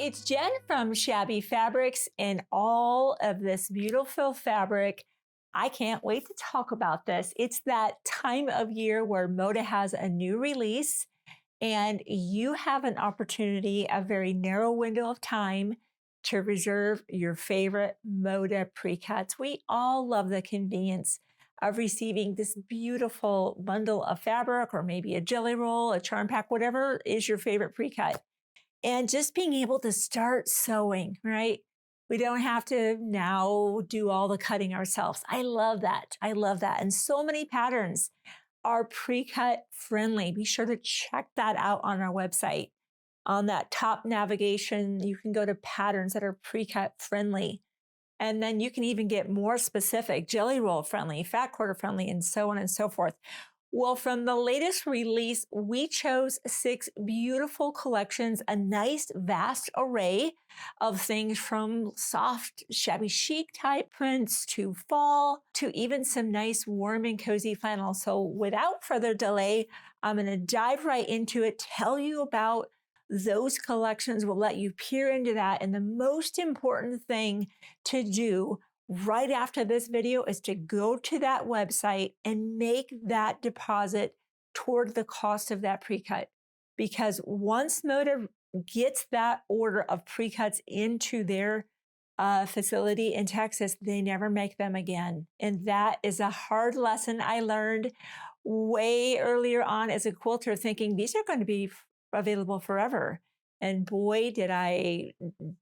it's Jen from Shabby Fabrics and all of this beautiful fabric. I can't wait to talk about this. It's that time of year where Moda has a new release and you have an opportunity, a very narrow window of time to reserve your favorite Moda precuts. We all love the convenience of receiving this beautiful bundle of fabric or maybe a jelly roll, a charm pack, whatever is your favorite precut. And just being able to start sewing, right? We don't have to now do all the cutting ourselves. I love that. I love that. And so many patterns are pre-cut friendly. Be sure to check that out on our website. On that top navigation, you can go to patterns that are pre-cut friendly. And then you can even get more specific, jelly roll friendly, fat quarter friendly, and so on and so forth. Well, from the latest release, we chose 6 beautiful collections, a nice vast array of things from soft, shabby chic type prints to fall, to even some nice warm and cozy flannels. So without further delay, I'm going to dive right into it, tell you about those collections. We'll let you peer into that. And the most important thing to do right after this video is to go to that website and make that deposit toward the cost of that precut. Because once Moda gets that order of precuts into their facility in Texas, they never make them again. And that is a hard lesson I learned way earlier on as a quilter, thinking these are going to be available forever. And boy, did I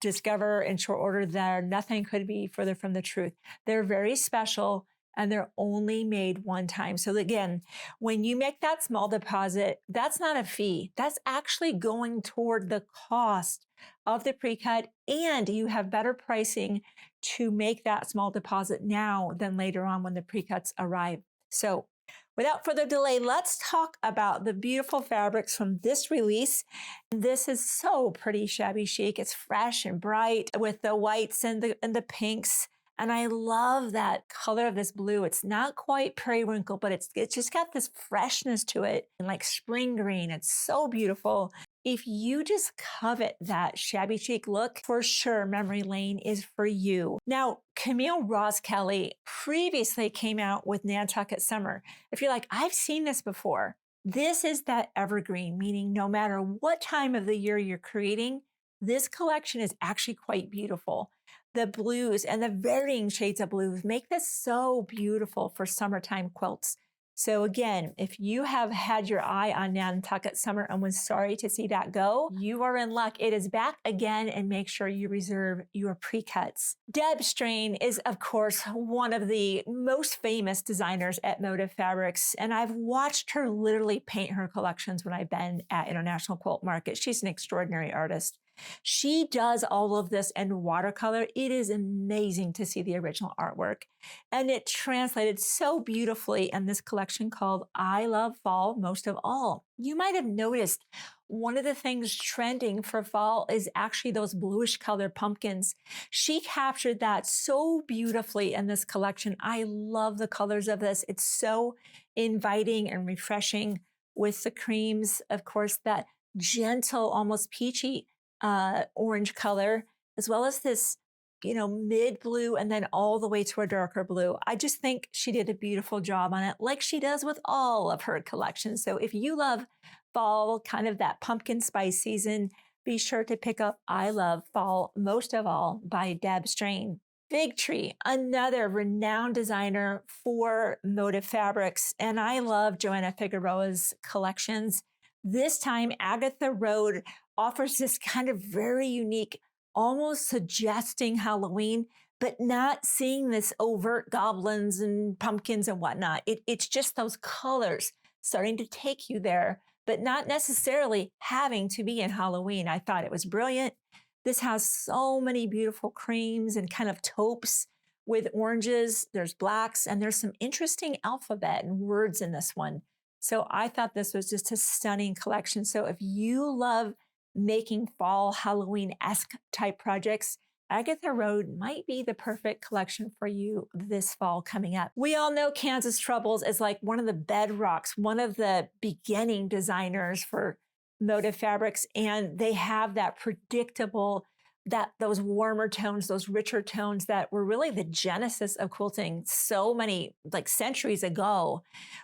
discover in short order that nothing could be further from the truth. They're very special and they're only made one time. So again, when you make that small deposit, that's not a fee. That's actually going toward the cost of the precut, and you have better pricing to make that small deposit now than later on when the precuts arrive. So without further delay, let's talk about the beautiful fabrics from this release. This is so pretty shabby chic. It's fresh and bright with the whites and the pinks. And I love that color of this blue. It's not quite periwinkle, but it's just got this freshness to it, and like spring green. It's so beautiful. If you just covet that shabby chic look, for sure, Memory Lane is for you. Now, Camille Roskelley previously came out with Nantucket Summer. If you're like, I've seen this before, this is that evergreen, meaning no matter what time of the year you're creating, this collection is actually quite beautiful. The blues and the varying shades of blues make this so beautiful for summertime quilts. So again, if you have had your eye on Nantucket Summer and was sorry to see that go, you are in luck. It is back again, and make sure you reserve your precuts. Deb Strain is, of course, one of the most famous designers at Moda Fabrics, and I've watched her literally paint her collections when I've been at International Quilt Market. She's an extraordinary artist. She does all of this in watercolor. It is amazing to see the original artwork. And it translated so beautifully in this collection called I Love Fall Most of All. You might have noticed one of the things trending for fall is actually those bluish colored pumpkins. She captured that so beautifully in this collection. I love the colors of this. It's so inviting and refreshing with the creams, of course, that gentle, almost peachy orange color, as well as this, mid blue and then all the way to a darker blue. I just think she did a beautiful job on it, like she does with all of her collections. So if you love fall, kind of that pumpkin spice season, be sure to pick up I Love Fall Most of All by Deb Strain. Fig Tree, another renowned designer for Moda Fabrics, and I love Joanna Figueroa's collections. This time, Agatha Road offers this kind of very unique, almost suggesting Halloween, but not seeing this overt goblins and pumpkins and whatnot. It's just those colors starting to take you there, but not necessarily having to be in Halloween. I thought it was brilliant. This has so many beautiful creams and kind of taupes with oranges. There's blacks, and there's some interesting alphabet and words in this one. So I thought this was just a stunning collection. So if you love making fall Halloween-esque type projects, Agatha Road might be the perfect collection for you this fall coming up. We all know Kansas Troubles is like one of the bedrocks, one of the beginning designers for Moda Fabrics, and they have that predictable those warmer tones, those richer tones that were really the genesis of quilting so many like centuries ago.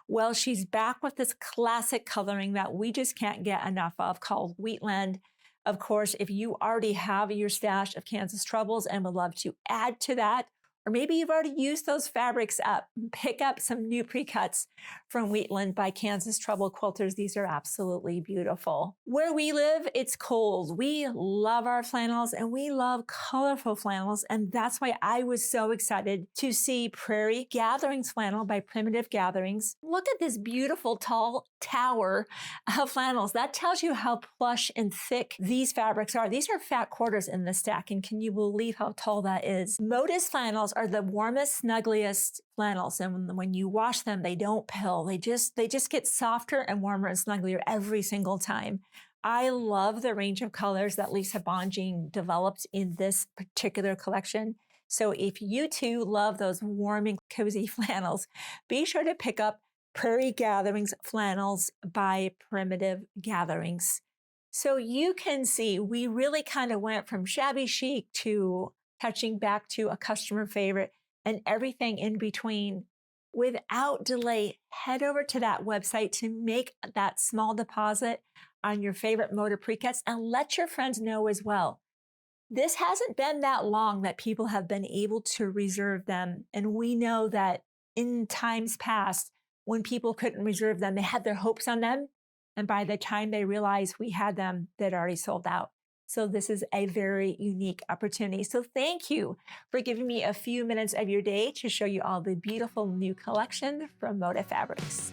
Well, she's back with this classic coloring that we just can't get enough of called Wheatland. Of course, if you already have your stash of Kansas Troubles and would love to add to that, or maybe you've already used those fabrics up, pick up some new precuts from Wheatland by Kansas Trouble Quilters. These are absolutely beautiful. Where we live, it's cold. We love our flannels and we love colorful flannels. And that's why I was so excited to see Prairie Gatherings flannel by Primitive Gatherings. Look at this beautiful tall tower of flannels. That tells you how plush and thick these fabrics are. These are fat quarters in the stack. And can you believe how tall that is? Moda's flannels are the warmest, snuggliest flannels. And when you wash them, they don't pill. They just get softer and warmer and snugglier every single time. I love the range of colors that Lisa Bonjean developed in this particular collection. So if you too love those warm and cozy flannels, be sure to pick up Prairie Gatherings flannels by Primitive Gatherings. So you can see we really kind of went from shabby chic to touching back to a customer favorite and everything in between. Without delay, head over to that website to make that small deposit on your favorite Moda Precuts and let your friends know as well. This hasn't been that long that people have been able to reserve them. And we know that in times past, when people couldn't reserve them, they had their hopes on them. And by the time they realized we had them, they'd already sold out. So this is a very unique opportunity. So thank you for giving me a few minutes of your day to show you all the beautiful new collection from Moda Fabrics.